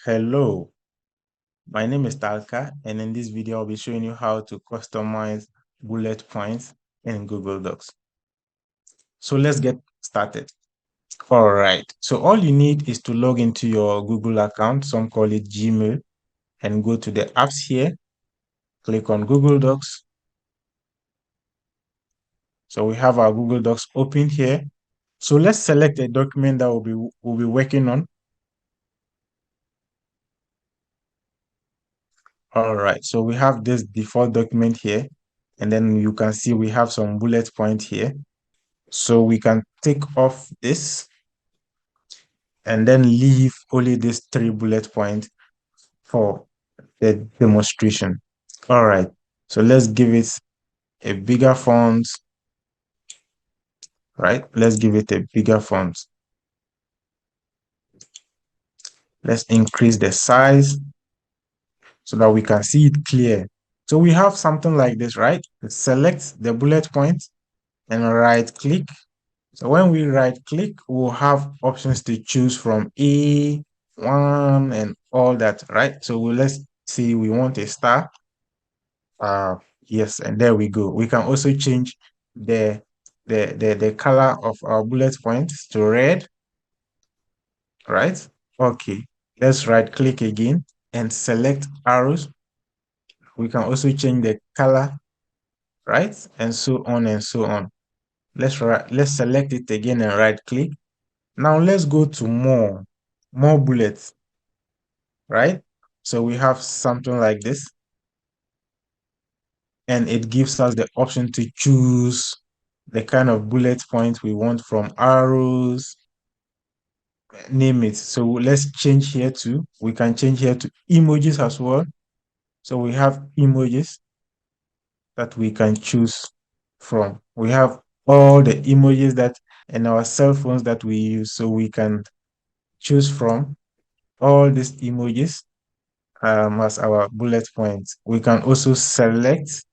Hello, my name is Talka, and in this video, I'll be showing you how to customize bullet points in Google Docs. So let's get started. All right, so all you need is to log into your Google account, some call it Gmail, and go to the apps here, click on Google Docs. So we have our Google Docs open here. So let's select a document that we'll be working on. All right, so we have this default document here, and then you can see we have some bullet points here. So we can take off this and then leave only these 3 bullet points for the demonstration. All right, so let's give it a bigger font, right? Let's give it a bigger font. Let's increase the size so that we can see it clear. So we have something like this, right? Select the bullet point and right click. So when we right click, we'll have options to choose from A1 and all that, right? So let's see, we want a star. Yes, and there we go. We can also change the color of our bullet points to red, right? Okay, let's right click again and select arrows. We can also change the color, right? And so on and so on. Let's select it again and right click. Now let's go to more bullets, right? So we have something like this, and it gives us the option to choose the kind of bullet points we want from arrows, name it. So let's change here to, we can change here to emojis as well. So we have emojis that we can choose from. We have all the emojis that in our cell phones that we use. So we can choose from all these emojis as our bullet points. We can also select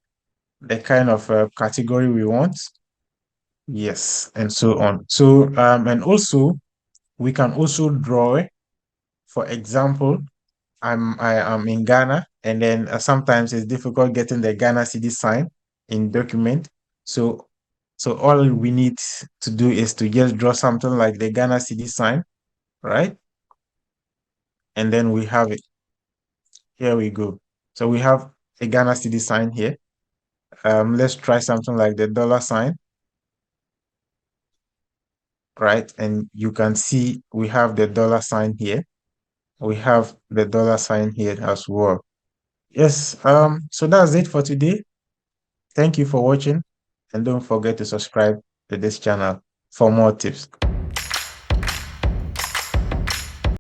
the kind of category we want. Yes, and so on. So, and also we can also draw. For example, I am in Ghana, and then sometimes it's difficult getting the Ghana CD sign in document. So, so all we need to do is to just draw something like the Ghana CD sign, right? And then we have it. Here we go. So we have a Ghana CD sign here. Let's try something like the dollar sign, right? And you can see we have the dollar sign here. We have the dollar sign here as well. Yes, so that's it for today. Thank you for watching, and don't forget to subscribe to this channel for more tips.